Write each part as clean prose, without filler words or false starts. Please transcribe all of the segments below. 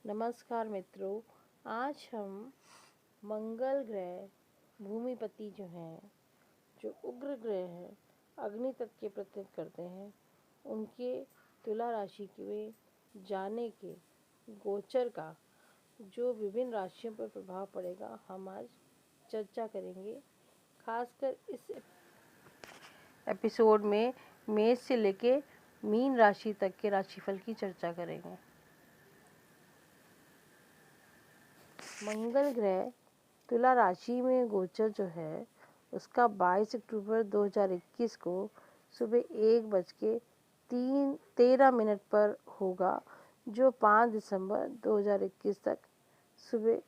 नमस्कार मित्रों। आज हम मंगल ग्रह भूमिपति जो हैं, जो उग्र ग्रह हैं, अग्नि तत्व के प्रतिनिधित्व करते हैं, उनके तुला राशि के जाने के गोचर का जो विभिन्न राशियों पर प्रभाव पड़ेगा, हम आज चर्चा करेंगे। खासकर इस एपिसोड में मेष से लेके मीन राशि तक के राशिफल की चर्चा करेंगे। मंगल ग्रह तुला राशि में गोचर जो है उसका 22 अक्टूबर 2021 को सुबह 1:13 पर होगा, जो 5 दिसंबर 2021 तक सुबह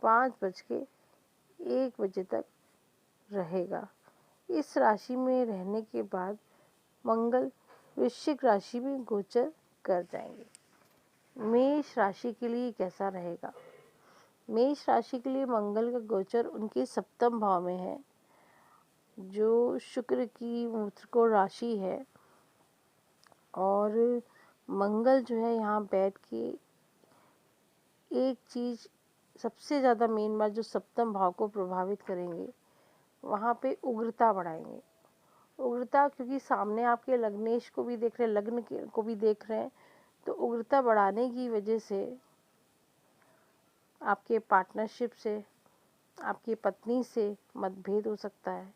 5:01 तक रहेगा। इस राशि में रहने के बाद मंगल वृश्चिक राशि में गोचर कर जाएंगे। मेष राशि के लिए कैसा रहेगा? मेष राशि के लिए मंगल का गोचर उनके सप्तम भाव में है, जो शुक्र की त्रिकोण राशि है। और मंगल जो है यहाँ बैठ के एक चीज़ सबसे ज़्यादा मेन बात जो सप्तम भाव को प्रभावित करेंगे, वहाँ पे उग्रता बढ़ाएंगे। उग्रता क्योंकि सामने आपके लग्नेश को भी देख रहे हैं, लग्न को भी देख रहे हैं, तो उग्रता बढ़ाने की वजह से आपके पार्टनरशिप से, आपकी पत्नी से मतभेद हो सकता है।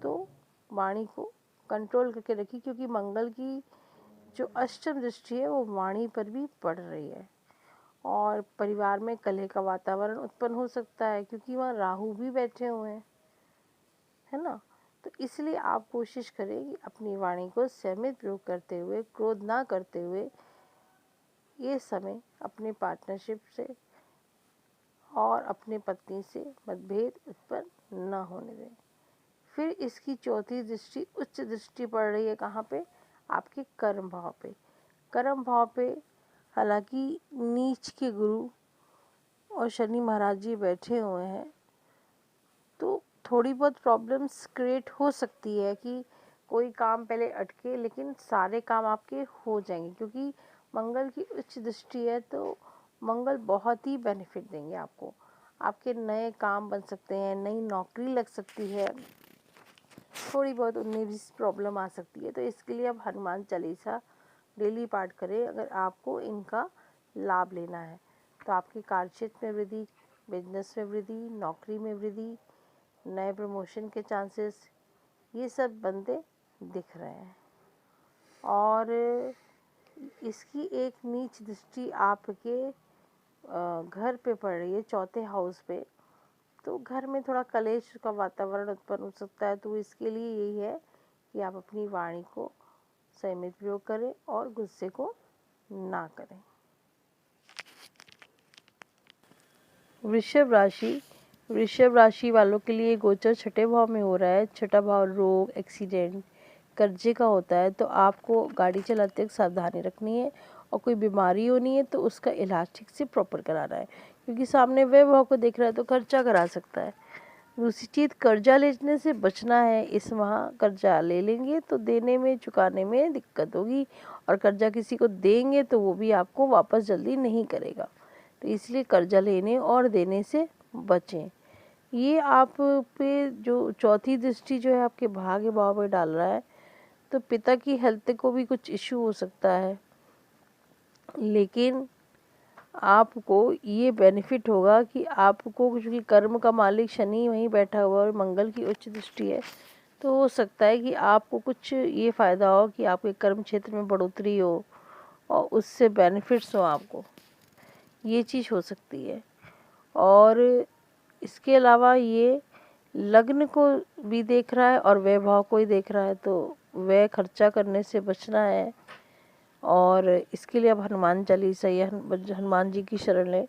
तो वाणी को कंट्रोल करके रखिए, क्योंकि मंगल की जो अष्टम दृष्टि है वो वाणी पर भी पड़ रही है और परिवार में कलह का वातावरण उत्पन्न हो सकता है, क्योंकि वहाँ राहु भी बैठे हुए हैं, है ना। तो इसलिए आप कोशिश करें कि अपनी वाणी को संयमित प्रयोग करते हुए, क्रोध ना करते हुए, ये समय अपने पार्टनरशिप से और अपने पत्नी से मतभेद उत्पन्न न होने दें। फिर इसकी चौथी दृष्टि, उच्च दृष्टि पड़ रही है कहाँ पे? आपके कर्म भाव पे। कर्म भाव पे हालांकि नीच के गुरु और शनि महाराज जी बैठे हुए हैं, तो थोड़ी बहुत प्रॉब्लम्स क्रिएट हो सकती है कि कोई काम पहले अटके, लेकिन सारे काम आपके हो जाएंगे, क्योंकि मंगल की उच्च दृष्टि है। तो मंगल बहुत ही बेनिफिट देंगे आपको। आपके नए काम बन सकते हैं, नई नौकरी लग सकती है, थोड़ी बहुत उनमें भी प्रॉब्लम आ सकती है। तो इसके लिए आप हनुमान चालीसा डेली पाठ करें अगर आपको इनका लाभ लेना है। तो आपके कार्यक्षेत्र में वृद्धि, बिजनेस में वृद्धि, नौकरी में वृद्धि, नए प्रमोशन के चांसेस, ये सब बनते दिख रहे हैं। और इसकी एक नीच दृष्टि आपके घर पे पड़ रही है, चौथे हाउस पे। तो घर में थोड़ा कलेश का वातावरण उत्पन्न हो सकता है। तो इसके लिए यही है कि आप अपनी वाणी को संयमित प्रयोग करें और गुस्से को ना करें। वृषभ राशि वालों के लिए गोचर छठे भाव में हो रहा है। छठा भाव रोग, एक्सीडेंट, कर्जे का होता है। तो आपको गाड़ी चलाते वक्त सावधानी रखनी है, और कोई बीमारी होनी है तो उसका इलाज ठीक से प्रॉपर कराना है, क्योंकि सामने वह भाव को देख रहा है तो खर्चा करा सकता है। दूसरी चीज़, कर्जा लेने से बचना है। इस माह कर्जा ले लेंगे तो देने में, चुकाने में दिक्कत होगी, और कर्जा किसी को देंगे तो वो भी आपको वापस जल्दी नहीं करेगा। तो इसलिए कर्जा लेने और देने से बचें। ये आप पे जो चौथी दृष्टि जो है आपके भाग्य भाव में डाल रहा है, तो पिता की हेल्थ को भी कुछ इश्यू हो सकता है, लेकिन आपको ये बेनिफिट होगा कि आपको, क्योंकि कर्म का मालिक शनि वहीं बैठा हुआ और मंगल की उच्च दृष्टि है, तो हो सकता है कि आपको कुछ ये फ़ायदा हो कि आपके कर्म क्षेत्र में बढ़ोतरी हो और उससे बेनिफिट्स हो आपको, ये चीज़ हो सकती है। और इसके अलावा ये लग्न को भी देख रहा है और व्यय भाव को ही देख रहा है, तो व्यय खर्चा करने से बचना है। और इसके लिए आप हनुमान चालीसा या हनुमान जी की शरण लें,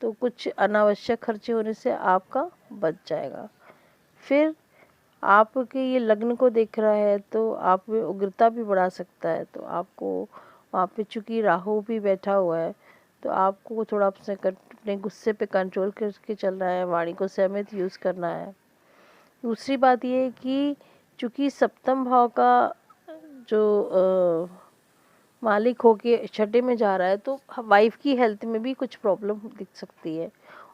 तो कुछ अनावश्यक खर्चे होने से आपका बच जाएगा। फिर आपके ये लग्न को देख रहा है तो आप में उग्रता भी बढ़ा सकता है। तो आपको वहाँ पे चूँकि राहु भी बैठा हुआ है, तो आपको थोड़ा अपने गुस्से पे कंट्रोल करके चलना है, वाणी को संयमित यूज़ करना है। दूसरी बात ये है कि चूँकि सप्तम भाव का जो मालिक होके छठे में जा रहा है तो वाइफ की हेल्थ में भी कुछ प्रॉब्लम दिख सकती है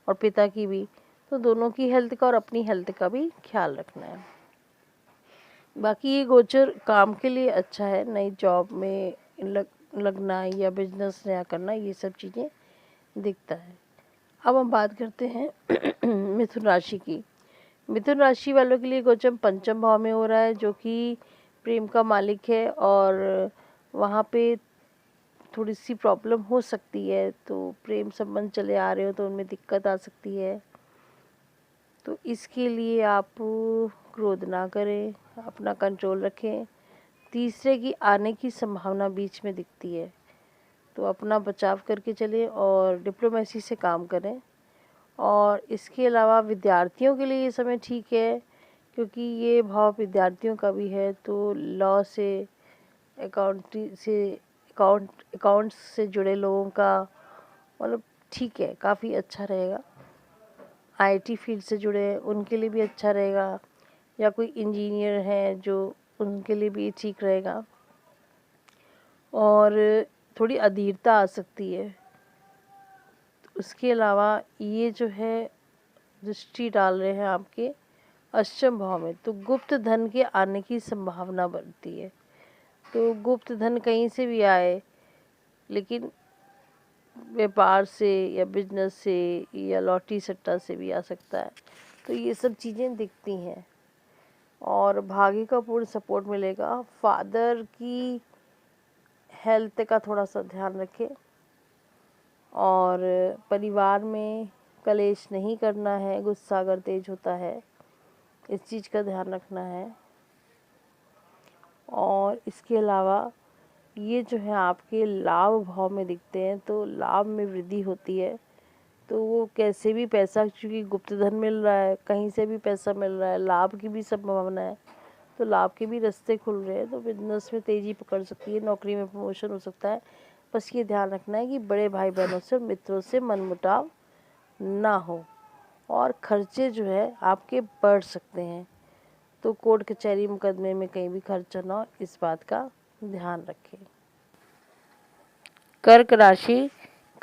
और पिता की भी। तो दोनों की हेल्थ का और अपनी हेल्थ का भी ख्याल रखना है। बाकी ये गोचर काम के लिए अच्छा है, नई जॉब में लगना या बिजनेस नया करना, ये सब चीज़ें दिखता है। अब हम बात करते हैं मिथुन राशि की। मिथुन राशि वालों के लिए गोचर पंचम भाव में हो रहा है, जो कि प्रेम का मालिक है, और वहाँ पे थोड़ी सी प्रॉब्लम हो सकती है। तो प्रेम संबंध चले आ रहे हो तो उनमें दिक्कत आ सकती है। तो इसके लिए आप क्रोध ना करें, अपना कंट्रोल रखें। तीसरे की आने की संभावना बीच में दिखती है, तो अपना बचाव करके चलें और डिप्लोमेसी से काम करें। और इसके अलावा विद्यार्थियों के लिए ये समय ठीक है, क्योंकि ये भाव विद्यार्थियों का भी है। तो लॉ से, अकाउंट्स से जुड़े लोगों का मतलब ठीक है, काफ़ी अच्छा रहेगा। आईटी फील्ड से जुड़े हैं उनके लिए भी अच्छा रहेगा, या कोई इंजीनियर है जो, उनके लिए भी ठीक रहेगा। और थोड़ी अधीरता आ सकती है। उसके अलावा ये जो है दृष्टि डाल रहे हैं आपके अष्टम भाव में, तो गुप्त धन के आने की संभावना बनती है। तो गुप्त धन कहीं से भी आए, लेकिन व्यापार से या बिजनेस से या लॉटरी सट्टा से भी आ सकता है। तो ये सब चीज़ें दिखती हैं। और भाग्य का पूर्ण सपोर्ट मिलेगा। फादर की हेल्थ का थोड़ा सा ध्यान रखें, और परिवार में कलेश नहीं करना है, गुस्सा अगर तेज होता है, इस चीज़ का ध्यान रखना है। और इसके अलावा ये जो है आपके लाभ भाव में दिखते हैं, तो लाभ में वृद्धि होती है। तो वो कैसे भी पैसा, क्योंकि गुप्त धन मिल रहा है, कहीं से भी पैसा मिल रहा है, लाभ की भी संभावना है, तो लाभ के भी रास्ते खुल रहे हैं। तो बिजनेस में तेज़ी पकड़ सकती है, नौकरी में प्रमोशन हो सकता है। बस ये ध्यान रखना है कि बड़े भाई बहनों से, मित्रों से मनमुटाव ना हो, और खर्चे जो है आपके बढ़ सकते हैं। तो कोर्ट कचहरी मुकदमे में कहीं भी खर्चा ना हो, इस बात का ध्यान रखें।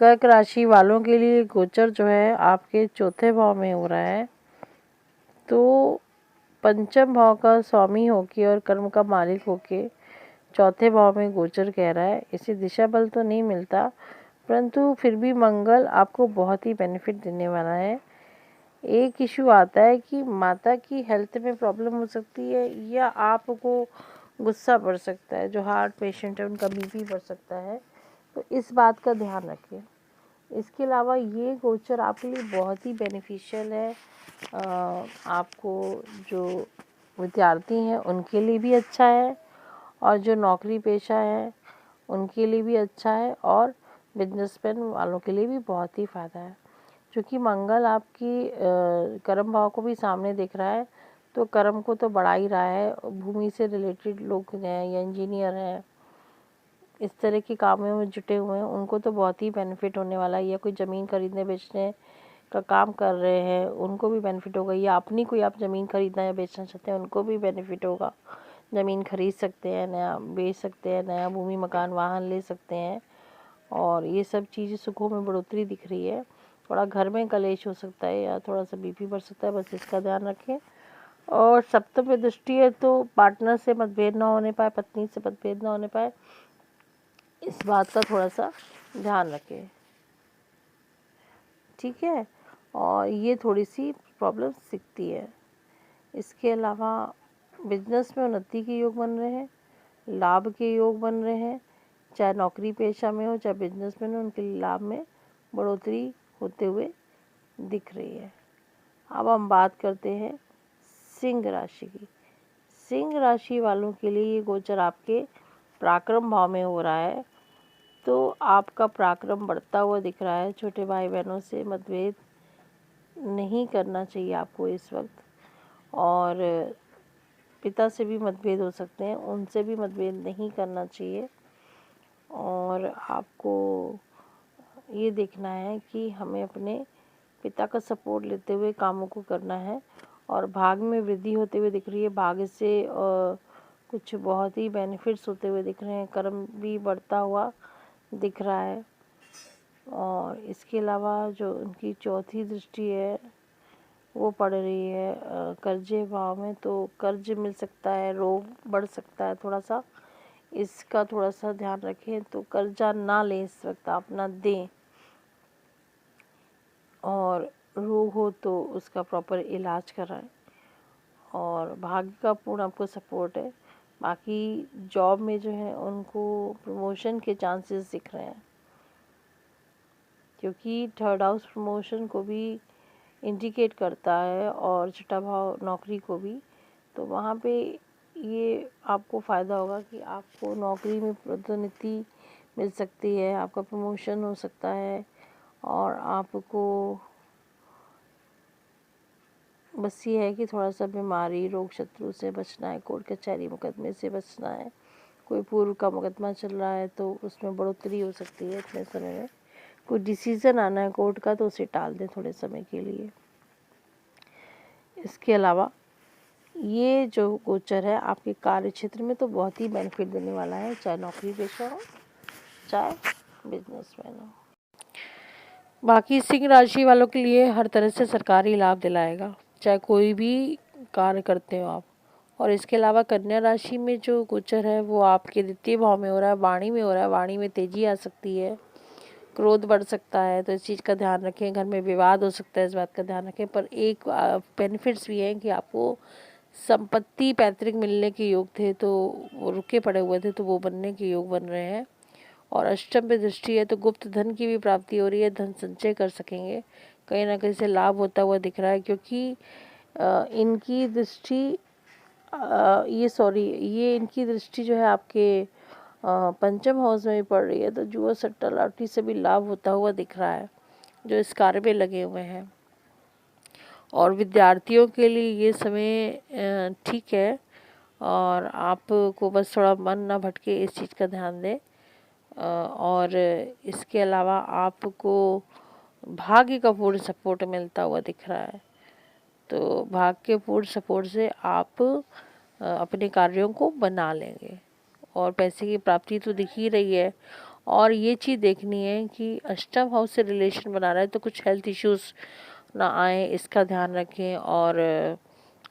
कर्क राशि वालों के लिए गोचर जो है आपके चौथे भाव में हो रहा है। तो पंचम भाव का स्वामी होके और कर्म का मालिक होके चौथे भाव में गोचर कह रहा है। इसे दिशा बल तो नहीं मिलता, परंतु फिर भी मंगल आपको बहुत ही बेनिफिट देने वाला है। एक इशू आता है कि माता की हेल्थ में प्रॉब्लम हो सकती है, या आपको गुस्सा बढ़ सकता है। जो हार्ट पेशेंट है उनका बीपी बढ़ सकता है, तो इस बात का ध्यान रखें। इसके अलावा ये गोचर आपके लिए बहुत ही बेनिफिशियल है। आपको जो विद्यार्थी हैं उनके लिए भी अच्छा है, और जो नौकरी पेशा है उनके लिए भी अच्छा है, और बिजनेसमैन वालों के लिए भी बहुत ही फ़ायदा है। क्योंकि मंगल आपकी कर्म भाव को भी सामने देख रहा है, तो कर्म को तो बढ़ा ही रहा है। भूमि से रिलेटेड लोग हैं या इंजीनियर हैं, इस तरह के कामों में जुटे हुए हैं, उनको तो बहुत ही बेनिफिट होने वाला है। या कोई ज़मीन खरीदने बेचने का काम कर रहे हैं, उनको भी बेनिफिट होगा। या अपनी कोई आप ज़मीन खरीदना या बेचना चाहते हैं, उनको भी बेनिफिट होगा। ज़मीन खरीद सकते हैं, नया बेच सकते हैं, नया भूमि मकान वाहन ले सकते हैं, और ये सब चीज़ें सुखों में बढ़ोतरी दिख रही है। थोड़ा घर में कलेश हो सकता है या थोड़ा सा बीपी बढ़ सकता है, बस इसका ध्यान रखें। और सप्तम में दृष्टि है, तो पार्टनर से मतभेद ना होने पाए, पत्नी से मतभेद ना होने पाए, इस बात का थोड़ा सा ध्यान रखें, ठीक है। और ये थोड़ी सी प्रॉब्लम दिखती है। इसके अलावा बिजनेस में उन्नति के योग बन रहे हैं, लाभ के योग बन रहे हैं। चाहे नौकरी पेशा में हो, चाहे बिजनेस में हो, उनके लाभ में बढ़ोतरी होते हुए दिख रही है। अब हम बात करते हैं सिंह राशि की। सिंह राशि वालों के लिए ये गोचर आपके पराक्रम भाव में हो रहा है। तो आपका पराक्रम बढ़ता हुआ दिख रहा है। छोटे भाई बहनों से मतभेद नहीं करना चाहिए आपको इस वक्त, और पिता से भी मतभेद हो सकते हैं, उनसे भी मतभेद नहीं करना चाहिए। और आपको ये देखना है कि हमें अपने पिता का सपोर्ट लेते हुए कामों को करना है। और भाग में वृद्धि होते हुए दिख रही है। भाग्य से कुछ बहुत ही बेनिफिट्स होते हुए दिख रहे हैं, कर्म भी बढ़ता हुआ दिख रहा है। और इसके अलावा जो उनकी चौथी दृष्टि है वो पड़ रही है कर्जे भाव में, तो कर्ज मिल सकता है, रोग बढ़ सकता है थोड़ा सा, इसका थोड़ा सा ध्यान रखें। तो कर्जा ना लें इस वक्त, आप ना दें, और रोग हो तो उसका प्रॉपर इलाज कराएं। और भाग्य का पूर्ण आपको सपोर्ट है। बाकी जॉब में जो है उनको प्रमोशन के चांसेस दिख रहे हैं, क्योंकि थर्ड हाउस प्रमोशन को भी इंडिकेट करता है और छठा भाव नौकरी को भी। तो वहाँ पे ये आपको फ़ायदा होगा कि आपको नौकरी में पदोन्नति मिल सकती है, आपका प्रमोशन हो सकता है। और आपको बस ये है कि थोड़ा सा बीमारी, रोग, शत्रु से बचना है, कोर्ट कचहरी मुकदमे से बचना है। कोई पूर्व का मुकदमा चल रहा है तो उसमें बढ़ोतरी हो सकती है इतने समय में। कोई डिसीज़न आना है कोर्ट का तो उसे टाल दें थोड़े समय के लिए। इसके अलावा ये जो गोचर है आपके कार्य क्षेत्र में तो बहुत ही बेनिफिट देने वाला है, चाहे नौकरी पेशा हो, चाहे बिजनेसमैन हो। बाकी सिंह राशि वालों के लिए हर तरह से सरकारी लाभ दिलाएगा, चाहे कोई भी कार्य करते हो आप। और इसके अलावा कन्या राशि में जो गोचर है वो आपके द्वितीय भाव में हो रहा है, वाणी में हो रहा है। वाणी में तेजी आ सकती है, क्रोध बढ़ सकता है, तो इस चीज़ का ध्यान रखें। घर में विवाद हो सकता है, इस बात का ध्यान रखें। पर एक बेनिफिट्स भी हैं कि आपको संपत्ति पैतृक मिलने के योग थे तो वो रुके पड़े हुए थे, तो वो बनने के योग बन रहे हैं। और अष्टम पे दृष्टि है तो गुप्त धन की भी प्राप्ति हो रही है, धन संचय कर सकेंगे, कहीं ना कहीं से लाभ होता हुआ दिख रहा है। क्योंकि इनकी दृष्टि ये इनकी दृष्टि जो है आपके पंचम हाउस में भी पड़ रही है, तो जुआ सट्टा लॉटरी से भी लाभ होता हुआ दिख रहा है जो इस कार्य में लगे हुए हैं। और विद्यार्थियों के लिए ये समय ठीक है, और आपको बस थोड़ा मन ना भटके, इस चीज़ का ध्यान दें। और इसके अलावा आपको भाग्य का पूर्ण सपोर्ट मिलता हुआ दिख रहा है, तो भाग्य के पूर्ण सपोर्ट से आप अपने कार्यों को बना लेंगे। और पैसे की प्राप्ति तो दिख ही रही है। और ये चीज़ देखनी है कि अष्टम हाउस से रिलेशन बना रहा है तो कुछ हेल्थ इश्यूज़ ना आए, इसका ध्यान रखें। और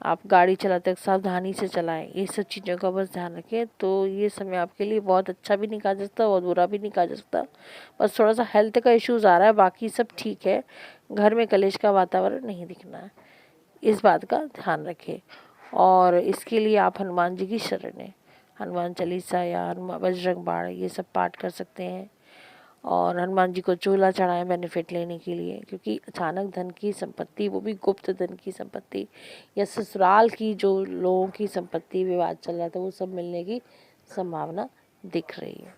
आप गाड़ी चलाते वक्त सावधानी से चलाएं, ये सब चीज़ों का बस ध्यान रखें। तो ये समय आपके लिए बहुत अच्छा भी नहीं कहा जा सकता, बहुत बुरा भी नहीं कहा जा सकता। बस थोड़ा सा हेल्थ का इश्यूज़ आ रहा है, बाकी सब ठीक है। घर में कलेश का वातावरण नहीं दिखना है, इस बात का ध्यान रखें। और इसके लिए आप हनुमान जी की शरण लें, हनुमान चालीसा या बजरंग बाण ये सब पाठ कर सकते हैं। और हनुमान जी को चूल्हा चढ़ाएं बेनिफिट लेने के लिए, क्योंकि अचानक धन की संपत्ति, वो भी गुप्त धन की संपत्ति, या ससुराल की जो लोगों की संपत्ति विवाद चल रहा था वो सब मिलने की संभावना दिख रही है।